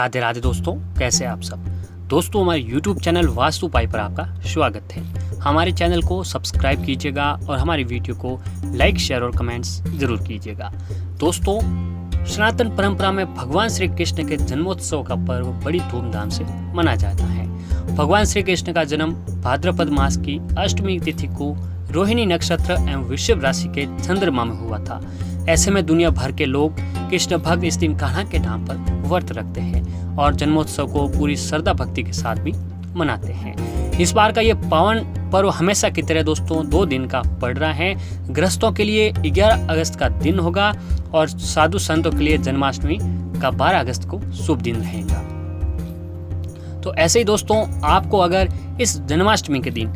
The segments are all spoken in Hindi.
राधे राधे दोस्तों, कैसे आप सब। दोस्तों, हमारे YouTube चैनल वास्तु उपाय पर आपका स्वागत है। हमारे चैनल को सब्सक्राइब कीजिएगा और हमारी वीडियो को लाइक, शेयर और कमेंट्स जरूर कीजिएगा। दोस्तों, सनातन परंपरा में भगवान श्री कृष्ण के जन्मोत्सव का पर्व बड़ी धूमधाम से मनाया जाता है। भगवान श्री कृष्ण का जन्म भाद्रपद मास की अष्टमी तिथि को रोहिणी नक्षत्र एवं वृषभ राशि के चंद्रमा में हुआ था। ऐसे में दुनिया भर के लोग कृष्ण भक्त इस दिन कान्हा के नाम पर व्रत रखते हैं और जन्मोत्सव को पूरी श्रद्धा भक्ति के साथ भी मनाते हैं। इस बार का ये पावन पर्व हमेशा की तरह दोस्तों 2 दिन का पड़ रहा है। गृहस्थों के लिए 11 अगस्त का दिन होगा और साधु संतों के लिए जन्माष्टमी का 12 अगस्त को शुभ दिन रहेगा। तो ऐसे ही दोस्तों, आपको अगर इस जन्माष्टमी के दिन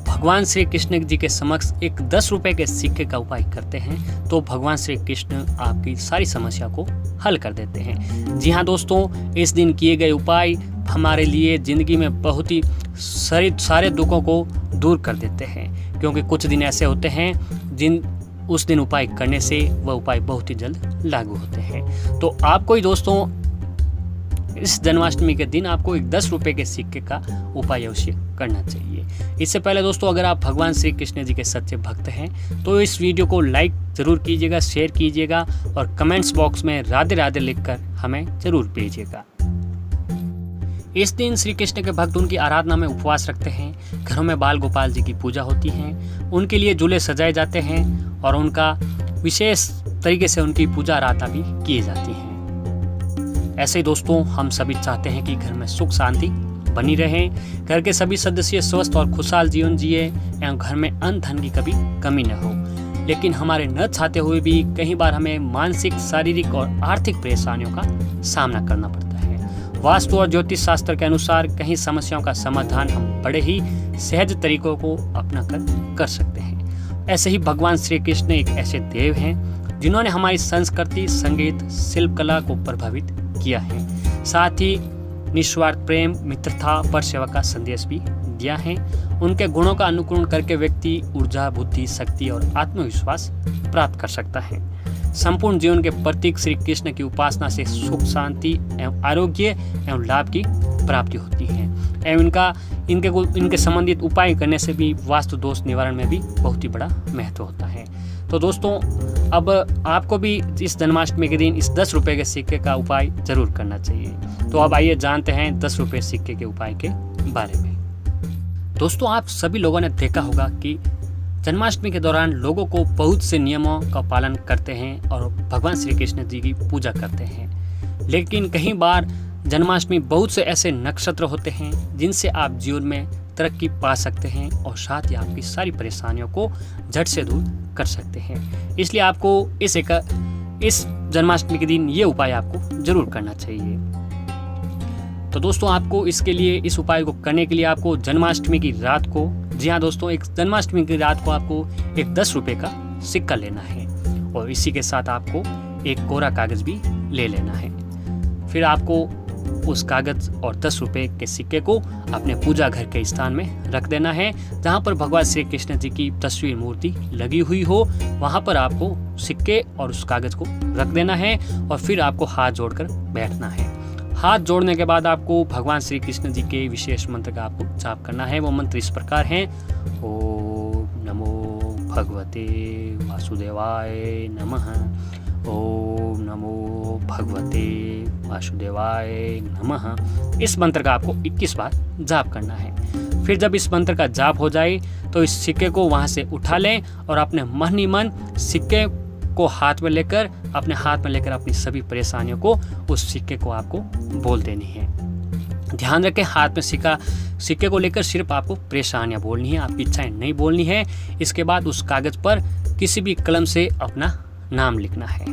भगवान श्री कृष्ण जी के समक्ष एक 10 रुपए के सिक्के का उपाय करते हैं तो भगवान श्री कृष्ण आपकी सारी समस्या को हल कर देते हैं। जी हाँ दोस्तों, इस दिन किए गए उपाय हमारे लिए जिंदगी में बहुत ही सारे दुखों को दूर कर देते हैं, क्योंकि कुछ दिन ऐसे होते हैं उस दिन उपाय करने से वह उपाय बहुत ही जल्द लागू होते हैं। तो आपको ही दोस्तों इस जन्माष्टमी के दिन आपको एक 10 रुपए के सिक्के का उपाय अवश्य करना चाहिए। इससे पहले दोस्तों, अगर आप भगवान श्री कृष्ण जी के सच्चे भक्त हैं तो इस वीडियो को लाइक जरूर कीजिएगा, शेयर कीजिएगा और कमेंट्स बॉक्स में राधे राधे लिखकर हमें जरूर भेजिएगा। इस दिन श्री कृष्ण के भक्त उनकी आराधना में उपवास रखते हैं। घरों में बाल गोपाल जी की पूजा होती है, उनके लिए झूले सजाए जाते हैं और उनका विशेष तरीके से उनकी पूजा आराधना भी की जाती है। ऐसे ही दोस्तों, हम सभी चाहते हैं कि घर में सुख शांति बनी रहे, घर के सभी सदस्य स्वस्थ और खुशहाल जीवन जिए एवं घर में अन्न धन की कभी कमी न हो। लेकिन हमारे न चाहते हुए भी कई बार हमें मानसिक, शारीरिक और आर्थिक परेशानियों का सामना करना पड़ता है। वास्तु और ज्योतिष शास्त्र के अनुसार कई समस्याओं का समाधान हम बड़े ही सहज तरीकों को अपना कर सकते हैं। ऐसे ही भगवान श्री कृष्ण एक ऐसे देव हैं जिन्होंने हमारी संस्कृति, संगीत, शिल्प कला को प्रभावित किया है। साथ ही निस्वार्थ प्रेम, मित्रता, पर सेवा का संदेश भी दिया है। उनके गुणों का अनुकरण करके व्यक्ति ऊर्जा, बुद्धि, शक्ति और आत्मविश्वास प्राप्त कर सकता है। संपूर्ण जीवन के प्रतीक श्री कृष्ण की उपासना से सुख, शांति एवं आरोग्य एवं लाभ की प्राप्ति होती है एवं इनके संबंधित उपाय करने से भी वास्तु दोष निवारण में भी बहुत ही बड़ा महत्व होता है। तो दोस्तों, अब आपको भी इस जन्माष्टमी के दिन इस 10 रुपए के सिक्के का उपाय जरूर करना चाहिए। तो अब आइए जानते हैं 10 रुपए सिक्के के उपाय के बारे में। दोस्तों, आप सभी लोगों ने देखा होगा कि जन्माष्टमी के दौरान लोगों को बहुत से नियमों का पालन करते हैं और भगवान श्री कृष्ण जी की पूजा करते हैं। लेकिन कई बार जन्माष्टमी बहुत से ऐसे नक्षत्र होते हैं जिनसे आप जीवन में तरक्की पा सकते हैं और साथ ही आपकी सारी परेशानियों को झट से दूर कर सकते हैं। इसलिए आपको इस जन्माष्टमी के दिन ये उपाय आपको जरूर करना चाहिए। तो दोस्तों, आपको इस उपाय को करने के लिए आपको जन्माष्टमी की रात को, जी हाँ दोस्तों, एक जन्माष्टमी की रात को आपको एक 10 रुपए का सिक्का लेना है और इसी के साथ आपको एक कोरा कागज भी ले लेना है। फिर आपको उस कागज और 10 रुपए के सिक्के को अपने पूजा घर के स्थान में रख देना है, जहाँ पर भगवान श्री कृष्ण जी की तस्वीर, मूर्ति लगी हुई हो। वहाँ पर आपको सिक्के और उस कागज को रख देना है और फिर आपको हाथ जोड़कर बैठना है। हाथ जोड़ने के बाद आपको भगवान श्री कृष्ण जी के विशेष मंत्र का आपको जाप करना है। वो मंत्र इस प्रकार हैं: ओम नमो भगवते वासुदेवाय नमः, ओम नमो भगवते वासुदेवाय नमः। इस मंत्र का आपको 21 बार जाप करना है। फिर जब इस मंत्र का जाप हो जाए तो इस सिक्के को वहां से उठा लें और अपने मन ही मन सिक्के को हाथ में लेकर अपनी सभी परेशानियों को उस सिक्के को आपको बोल देनी है। ध्यान रखें, हाथ में सिक्के को लेकर सिर्फ आपको परेशानियां बोलनी है, आपकी इच्छाएं नहीं बोलनी है। इसके बाद उस कागज पर किसी भी कलम से अपना नाम लिखना है।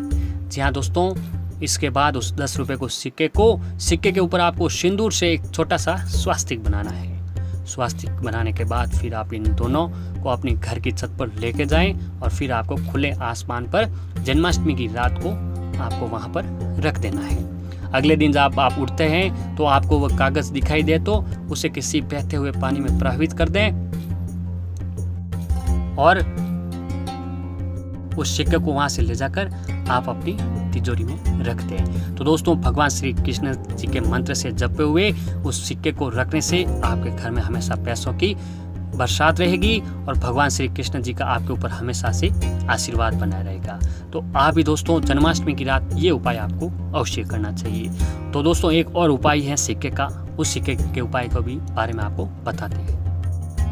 जी हाँ दोस्तों, इसके बाद उस 10 रुपए को सिक्के के ऊपर आपको सिंदूर से एक छोटा सा स्वास्तिक बनाना है। स्वास्तिक बनाने के बाद फिर आप इन दोनों को अपनी घर की छत पर लेके जाएं और फिर आपको खुले आसमान पर जन्माष्टमी की रात को आपको वहां पर रख देना है। अगले दिन जब आप उठते हैं तो आपको वह कागज दिखाई दे तो उसे किसी बहते हुए पानी में प्रवाहित कर दें और उस सिक्के को वहां से ले जाकर आप अपनी तिजोरी में रखते हैं। तो दोस्तों भगवान श्री कृष्ण जी के मंत्र से जपे हुए उस सिक्के को रखने से आपके घर में हमेशा पैसों की बरसात रहेगी और भगवान श्री कृष्ण जी का आपके ऊपर हमेशा से आशीर्वाद बना रहेगा। तो आप भी दोस्तों जन्माष्टमी की रात ये उपाय आपको अवश्य करना चाहिए। तो दोस्तों एक और उपाय है सिक्के का, उस सिक्के के उपाय को भी बारे में आपको बताते हैं।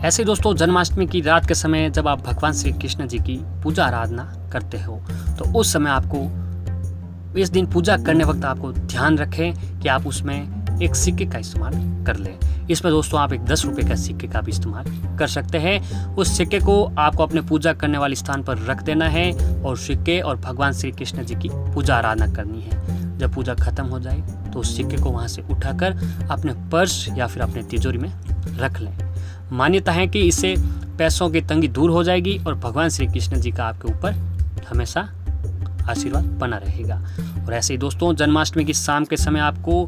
ऐसे दोस्तों जन्माष्टमी की रात के समय जब आप भगवान श्री कृष्ण जी की पूजा आराधना करते हो तो उस समय आपको इस दिन पूजा करने वक्त आपको ध्यान रखें कि आप उसमें एक सिक्के का इस्तेमाल कर लें। इसमें दोस्तों आप एक 10 रुपये का सिक्के का भी इस्तेमाल कर सकते हैं। उस सिक्के को आपको अपने पूजा करने वाले स्थान पर रख देना है और सिक्के और भगवान श्री कृष्ण जी की पूजा आराधना करनी है। जब पूजा खत्म हो जाए तो उस सिक्के को वहाँ से उठाकर अपने पर्स या फिर अपने तिजोरी में रख लें। मान्यता है कि इससे पैसों की तंगी दूर हो जाएगी और भगवान श्री कृष्ण जी का आपके ऊपर हमेशा आशीर्वाद बना रहेगा। और ऐसे ही दोस्तों जन्माष्टमी की शाम के समय आपको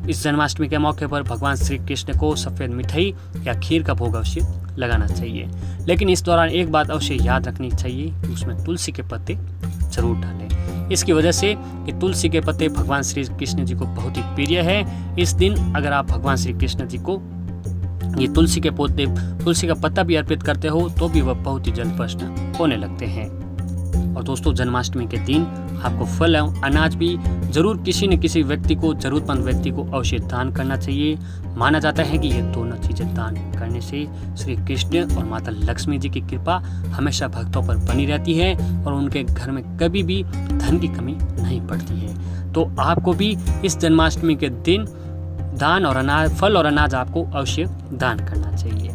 इस जन्माष्टमी के मौके पर भगवान श्री कृष्ण को सफ़ेद मिठाई या खीर का भोग अवश्य लगाना चाहिए। लेकिन इस दौरान एक बात अवश्य याद रखनी चाहिए कि उसमें तुलसी के पत्ते जरूर डालें। इसकी वजह से कि तुलसी के पत्ते भगवान श्री कृष्ण जी को बहुत ही प्रिय है। इस दिन अगर आप भगवान श्री कृष्ण जी को ये तुलसी का पत्ता भी अर्पित करते हो तो भी वह बहुत ही जल्द प्रसन्न होने लगते हैं। और दोस्तों जन्माष्टमी के दिन आपको फल एवं अनाज भी जरूर किसी न किसी व्यक्ति को, जरूरतमंद व्यक्ति को अवश्य दान करना चाहिए। माना जाता है कि ये दोनों चीज़ें दान करने से श्री कृष्ण और माता लक्ष्मी जी की कृपा हमेशा भक्तों पर बनी रहती है और उनके घर में कभी भी धन की कमी नहीं पड़ती है। तो आपको भी इस जन्माष्टमी के दिन फल और अनाज आपको अवश्य दान करना चाहिए।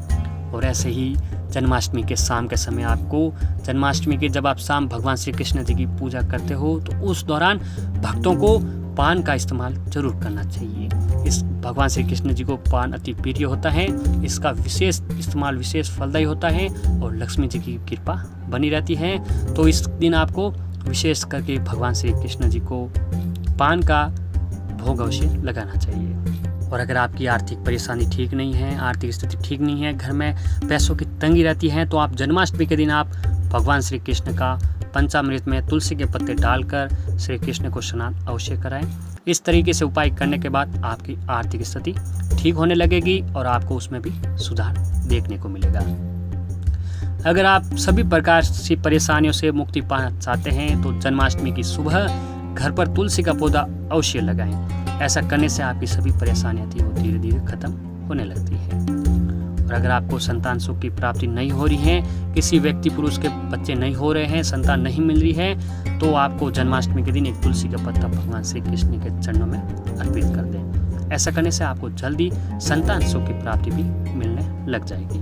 और ऐसे ही जन्माष्टमी के शाम के समय आपको जन्माष्टमी के जब आप शाम भगवान श्री कृष्ण जी की पूजा करते हो तो उस दौरान भक्तों को पान का इस्तेमाल जरूर करना चाहिए। इस भगवान श्री कृष्ण जी को पान अति प्रिय होता है। इसका विशेष इस्तेमाल विशेष फलदायी होता है और लक्ष्मी जी की कृपा बनी रहती है। तो इस दिन आपको विशेष करके भगवान श्री कृष्ण जी को पान का भोग अवश्य लगाना चाहिए। और अगर आपकी आर्थिक परेशानी ठीक नहीं है, आर्थिक स्थिति ठीक नहीं है, घर में पैसों की तंगी रहती है, तो आप जन्माष्टमी के दिन आप भगवान श्री कृष्ण का पंचामृत में तुलसी के पत्ते डालकर श्री कृष्ण को स्नान अवश्य कराएं। इस तरीके से उपाय करने के बाद आपकी आर्थिक स्थिति ठीक होने लगेगी और आपको उसमें भी सुधार देखने को मिलेगा। अगर आप सभी प्रकार की परेशानियों से मुक्ति पाना चाहते हैं तो जन्माष्टमी की सुबह घर पर तुलसी का पौधा अवश्य लगाएं। ऐसा करने से आपकी सभी परेशानियां थी वो धीरे धीरे खत्म होने लगती है। और अगर आपको संतान सुख की प्राप्ति नहीं हो रही है, किसी व्यक्ति पुरुष के बच्चे नहीं हो रहे हैं, संतान नहीं मिल रही है, तो आपको जन्माष्टमी के दिन एक तुलसी का पत्ता भगवान श्री कृष्ण के चरणों में अर्पित कर दें। ऐसा करने से आपको जल्दी संतान सुख की प्राप्ति भी मिलने लग जाएगी।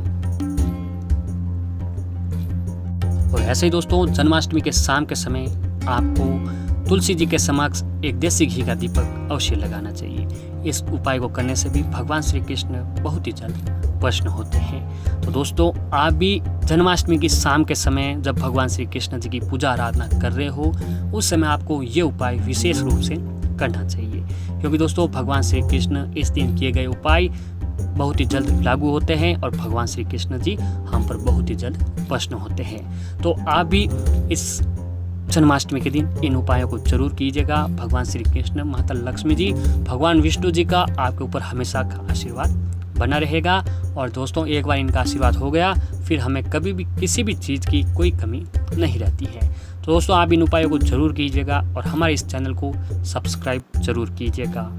और ऐसे ही दोस्तों जन्माष्टमी के शाम के समय आपको तुलसी जी के समक्ष एक देसी घी का दीपक अवश्य लगाना चाहिए। इस उपाय को करने से भी भगवान श्री कृष्ण बहुत ही जल्द प्रसन्न होते हैं। तो दोस्तों आप भी जन्माष्टमी की शाम के समय जब भगवान श्री कृष्ण जी की पूजा आराधना कर रहे हो उस समय आपको ये उपाय विशेष रूप से करना चाहिए, क्योंकि दोस्तों भगवान श्री कृष्ण इस दिन किए गए उपाय बहुत ही जल्द लागू होते हैं और भगवान श्री कृष्ण जी हम पर बहुत ही जल्द प्रसन्न होते हैं। तो आप भी इस जन्माष्टमी के दिन इन उपायों को जरूर कीजिएगा। भगवान श्री कृष्ण, माता लक्ष्मी जी, भगवान विष्णु जी का आपके ऊपर हमेशा का आशीर्वाद बना रहेगा। और दोस्तों एक बार इनका आशीर्वाद हो गया फिर हमें कभी भी किसी भी चीज़ की कोई कमी नहीं रहती है। तो दोस्तों आप इन उपायों को जरूर कीजिएगा और हमारे इस चैनल को सब्सक्राइब जरूर कीजिएगा।